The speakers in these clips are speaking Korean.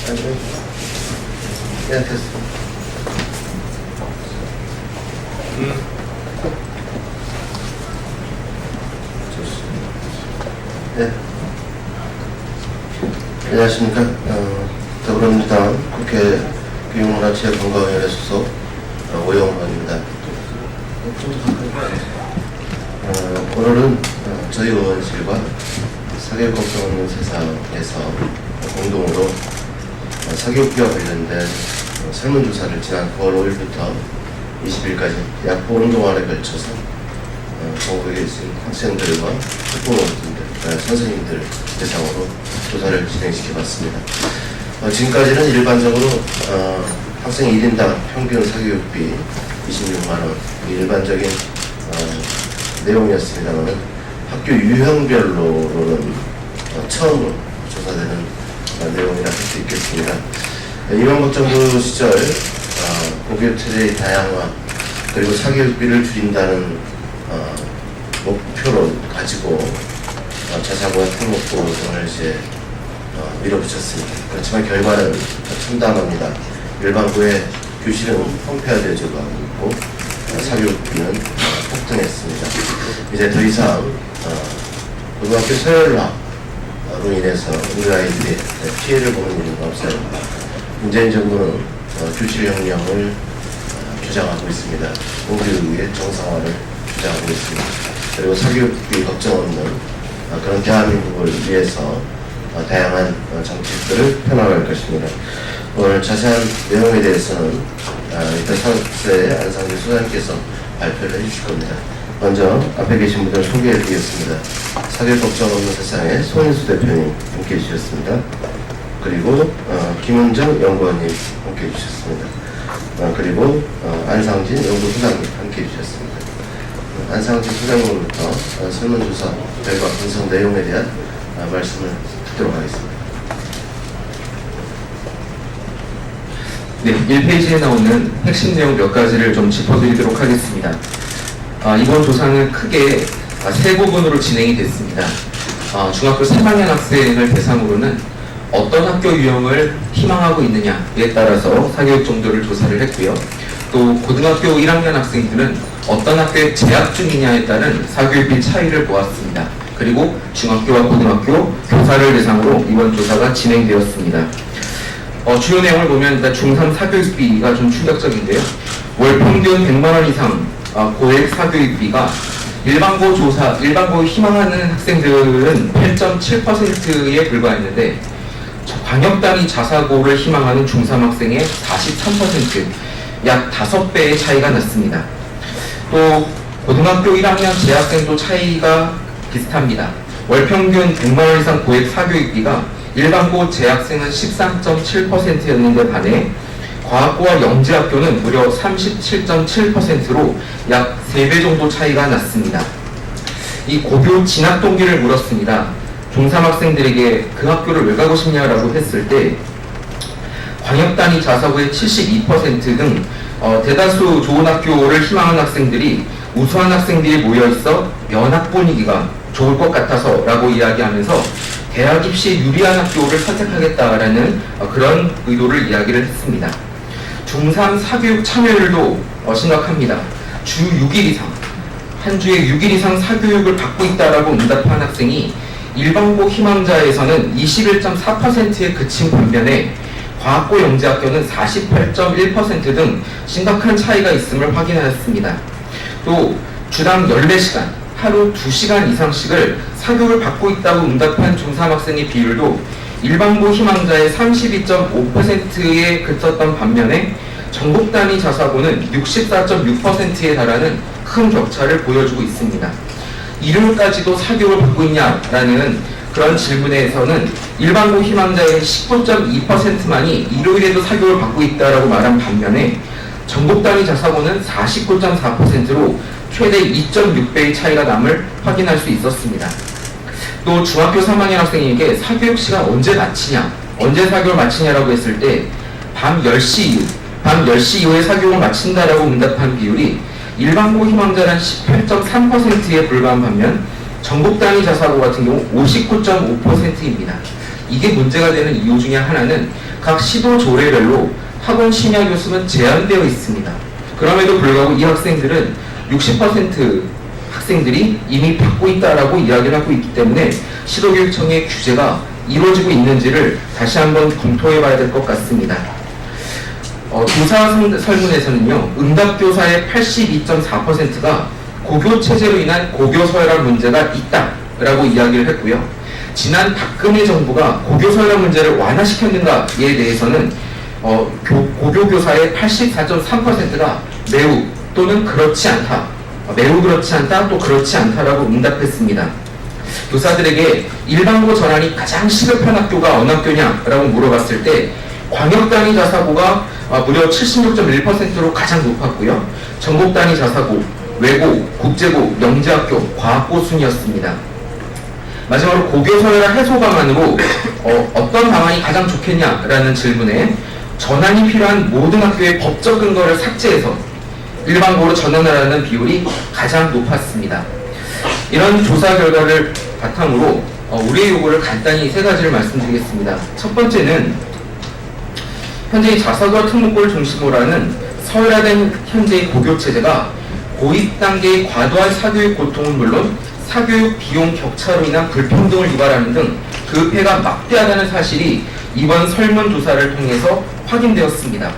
네, 됐어. 네. 안녕하십니까. 더불어민주당 국회 교육문화체육관광위원회 소속 오영원입니다. 오늘은 저희 의원실과 사교육 걱정 없는 세상에서 공동으로 사교육비와 관련된 설문조사를 지난 9월 5일부터 20일까지 약 보름 동안에 걸쳐서 전국에 있는 학생들과 학부모님들, 선생님들 대상으로 조사를 진행시켜봤습니다. 지금까지는 일반적으로 학생 1인당 평균 사교육비 26만원 일반적인 내용이었습니다만 학교 유형별로는 처음으로 조사되는 내용이라 할 수 있겠습니다. 이명박정부 시절 고교육 체제의 다양화 그리고 사교육비를 줄인다는 목표로 가지고 자사고와 특목고 등을 이제 밀어붙였습니다. 그렇지만 결과는 참담합니다. 일반고의 교실은荒폐화되어지고 있고 사교육비는 폭등했습니다. 이제 더 이상 고등학교 서열화로 인해서 우리 아이들이 피해를 보는 일은 없어요. 문재인 정부는 교실혁명을 주장하고 있습니다. 공교육의 정상화를 주장하고 있습니다. 그리고 사교육비 걱정 없는 그런 대한민국을 위해서 다양한 정책들을 펴나갈 것입니다. 오늘 자세한 내용에 대해서는 일단 사업부의 안상규 소장님께서 발표를 해주실 겁니다. 먼저 앞에 계신 분들 소개해 드리겠습니다. 사교육 걱정 없는 세상의 손인수 대표님 함께해 주셨습니다. 그리고 김은정 연구원님 함께해 주셨습니다. 그리고 안상진 연구소장님 함께해 주셨습니다. 안상진 소장님으로부터 설문조사 결과 분석 내용에 대한 말씀을 듣도록 하겠습니다. 네, 1페이지에 나오는 핵심 내용 몇 가지를 좀 짚어드리도록 하겠습니다. 이번 조사는 크게 세 부분으로 진행이 됐습니다. 중학교 3학년 학생을 대상으로는 어떤 학교 유형을 희망하고 있느냐에 따라서 사교육 정도를 조사를 했고요. 또 고등학교 1학년 학생들은 어떤 학교에 재학 중이냐에 따른 사교육비 차이를 보았습니다. 그리고 중학교와 고등학교 교사를 대상으로 이번 조사가 진행되었습니다. 주요 내용을 보면 일단 중3 사교육비가 좀 충격적인데요. 월 평균 100만원 이상 고액 사교육비가 일반고 희망하는 학생들은 8.7%에 불과했는데 광역단위 자사고를 희망하는 중3 학생의 43%, 약 5배의 차이가 났습니다. 또 고등학교 1학년 재학생도 차이가 비슷합니다. 월 평균 100만원 이상 고액 사교육비가 일반고 재학생은 13.7%였는데 반해 과학고와 영재학교는 무려 37.7%로 약 3배 정도 차이가 났습니다. 이 고교 진학 동기를 물었습니다. 중3 학생들에게 그 학교를 왜 가고 싶냐라고 했을 때 광역단위 자사고의 72% 등 대다수 좋은 학교를 희망하는 학생들이 우수한 학생들이 모여있어 면학 분위기가 좋을 것 같아서 라고 이야기하면서 대학 입시에 유리한 학교를 선택하겠다라는 그런 의도를 이야기를 했습니다. 중3 사교육 참여율도 심각합니다. 주 6일 이상, 한 주에 6일 이상 사교육을 받고 있다라고 응답한 학생이 일반고 희망자에서는 21.4%에 그친 반면에 과학고 영재학교는 48.1% 등 심각한 차이가 있음을 확인하였습니다. 또 주당 14시간, 하루 2시간 이상씩을 사교육을 받고 있다고 응답한 중3 학생의 비율도 일반고 희망자의 32.5%에 그쳤던 반면에 전국 단위 자사고는 64.6%에 달하는 큰 격차를 보여주고 있습니다. 일요일까지도 사교육을 받고 있냐라는 그런 질문에서는 일반고 희망자의 19.2%만이 일요일에도 사교육을 받고 있다라고 말한 반면에 전국 단위 자사고는 49.4%로 최대 2.6배의 차이가 남을 확인할 수 있었습니다. 또 중학교 3학년 학생에게 사교육 시간 언제 마치냐, 언제 사교육을 마치냐라고 했을 때 밤 10시 이후에 사교육을 마친다라고 응답한 비율이 일반고 희망자는 18.3%에 불과한 반면 전국 단위 자사고 같은 경우 59.5%입니다. 이게 문제가 되는 이유 중에 하나는 각 시도 조례별로 학원 심야 교습은 제한되어 있습니다. 그럼에도 불구하고 이 학생들은 60% 학생들이 이미 받고 있다라고 이야기를 하고 있기 때문에 시도교육청의 규제가 이루어지고 있는지를 다시 한번 검토해 봐야 될 것 같습니다. 교사 설문에서는요, 응답교사의 82.4%가 고교 체제로 인한 고교 서열화 문제가 있다라고 이야기를 했고요. 지난 박근혜 정부가 고교 서열화 문제를 완화시켰는가에 대해서는 고교 교사의 84.3%가 매우 또는 그렇지 않다, 매우 그렇지 않다, 또 그렇지 않다라고 응답했습니다. 교사들에게 일반고 전환이 가장 시급한 학교가 어느 학교냐라고 물어봤을 때 광역 단위 자사고가 무려 76.1%로 가장 높았고요. 전국 단위 자사고, 외고, 국제고, 영재학교, 과학고 순이었습니다. 마지막으로 고교 서열화 해소 방안으로 어떤 방안이 가장 좋겠냐라는 질문에 전환이 필요한 모든 학교의 법적 근거를 삭제해서 일반고로 전환하라는 비율이 가장 높았습니다. 이런 조사 결과를 바탕으로 우리의 요구를 간단히 세 가지를 말씀드리겠습니다. 첫 번째는 현재의 자사고와 특목고를 중심으로 하는 서열화된 현재의 고교 체제가 고입 단계의 과도한 사교육 고통은 물론 사교육 비용 격차로 인한 불평등을 유발하는 등 그 폐가 막대하다는 사실이 이번 설문조사를 통해서 확인되었습니다.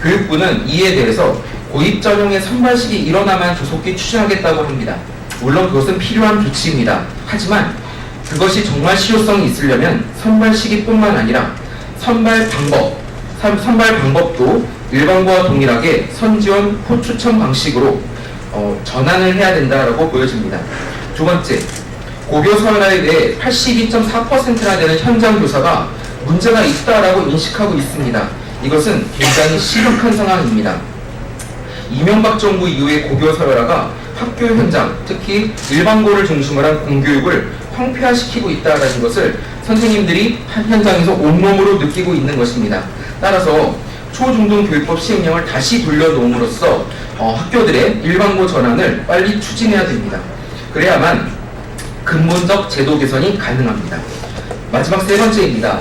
교육부는 이에 대해서 고입 전형의 선발식이 일어나만 조속히 추진하겠다고 합니다. 물론 그것은 필요한 조치입니다. 하지만 그것이 정말 실효성이 있으려면 선발 시기뿐만 아니라 선발 방법도 일반고와 동일하게 선지원 호추천 방식으로 전환을 해야 된다라고 보여집니다. 두 번째, 고교 서열화에 대해 82.4%나 되는 현장 교사가 문제가 있다라고 인식하고 있습니다. 이것은 굉장히 심각한 상황입니다. 이명박 정부 이후의 고교 서열화가 학교 현장, 특히 일반고를 중심으로 한 공교육을 황폐화시키고 있다는 것을 선생님들이 현장에서 온몸으로 느끼고 있는 것입니다. 따라서 초중등교육법 시행령을 다시 돌려놓음으로써 학교들의 일반고 전환을 빨리 추진해야 됩니다. 그래야만 근본적 제도 개선이 가능합니다. 마지막 세 번째입니다.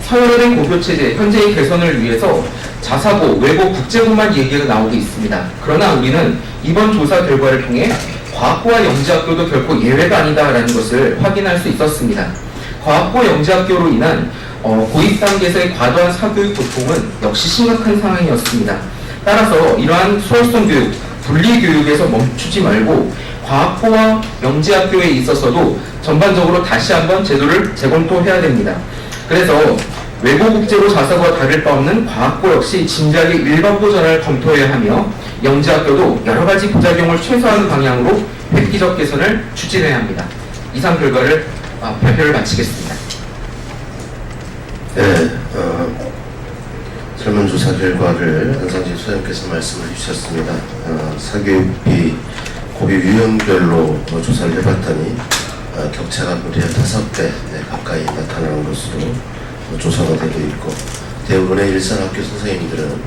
서열화된 고교체제 현재의 개선을 위해서 자사고, 외고, 국제고만 얘기가 나오고 있습니다. 그러나 우리는 이번 조사 결과를 통해 과학고와 영재학교도 결코 예외가 아니다라는 것을 확인할 수 있었습니다. 과학고 영재학교로 인한 고입 단계에서의 과도한 사교육 고통은 역시 심각한 상황이었습니다. 따라서 이러한 수월성 교육, 분리 교육에서 멈추지 말고 과학고와 영재학교에 있어서도 전반적으로 다시 한번 제도를 재검토해야 됩니다. 그래서 외고 국제고 자사고와 다를 바 없는 과학고 역시 진지하게 일반고 전환을 검토해야 하며 영재학교도 여러 가지 부작용을 최소화하는 방향으로 획기적 개선을 추진해야 합니다. 이상 결과를 발표를 마치겠습니다. 네, 설문조사 결과를 안상진 소장께서 말씀을 주셨습니다. 사교육비 고비 유형별로 조사를 해봤더니 격차가 무려 5배 가까이 나타나는 것으로 조사가 되고 있고, 대부분의 일선 학교 선생님들은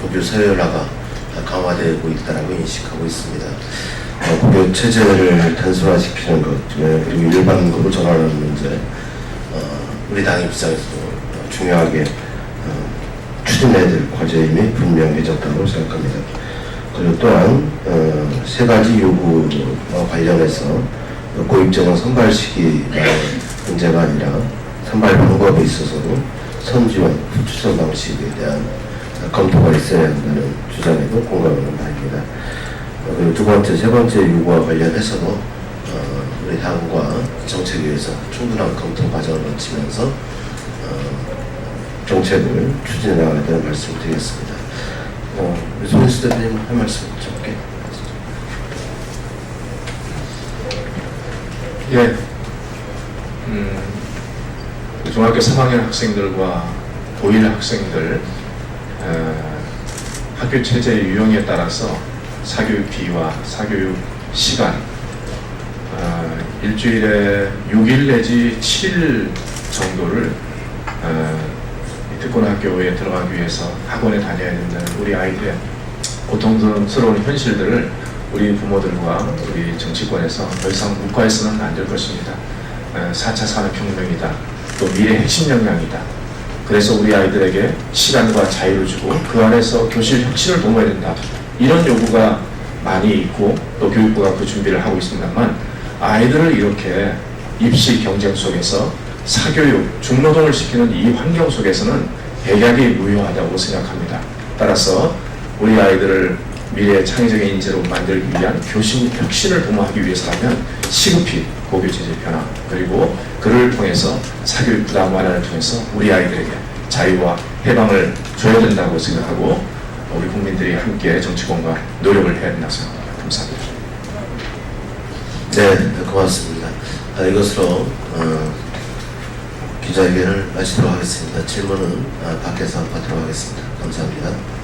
고교 서열화가 강화되고 있다고 인식하고 있습니다. 고교 체제를 단순화시키는 것, 그리고 일반고로 전환하는 문제, 우리 당 입장에서도 중요하게 추진해야 될 과제임이 분명해졌다고 생각합니다. 그리고 또한 세 가지 요구와 관련해서 고입 전형 선발 시기의 문제가 아니라 선발 방법에 있어서도 선지원, 추천 방식에 대한 검토가 있어야 한다는 주장에도 공감하는 바입니다. 그리고 두 번째, 세 번째 요구와 관련해서도 우리 당과 정책위에서 충분한 검토 과정을 거치면서 정책을 추진해 나가야 되는 말씀을 드리겠습니다. 손인수 대표님 할 말씀 짧게. 예. 중학교 3학년 학생들과 고1 학생들 학교 체제의 유형에 따라서 사교육비와 사교육 시간 일주일에 6일 내지 7일 정도를 특권학교에 들어가기 위해서 학원에 다녀야 된다는 우리 아이들의 고통스러운 현실들을 우리 부모들과 우리 정치권에서 더 이상 묵과해서는 안 될 것입니다. 4차 산업혁명이다. 또 미래 핵심 역량이다. 그래서 우리 아이들에게 시간과 자유를 주고 그 안에서 교실 혁신을 도모해야 된다. 이런 요구가 많이 있고 또 교육부가 그 준비를 하고 있습니다만 아이들을 이렇게 입시 경쟁 속에서 사교육, 중노동을 시키는 이 환경 속에서는 백약이 무효하다고 생각합니다. 따라서 우리 아이들을 미래의 창의적인 인재로 만들기 위한 교실 혁신을 도모하기 위해서라면 시급히 고교체제 변화 그리고 그를 통해서 사교육 부담 완화를 통해서 우리 아이들에게 자유와 해방을 줘야 된다고 생각하고 우리 국민들이 함께 정치권과 노력을 해야 된다고 생각합니다. 감사합니다. 네, 고맙습니다. 이것으로 기자회견을 마치도록 하겠습니다. 질문은 밖에서 받도록 하겠습니다. 감사합니다.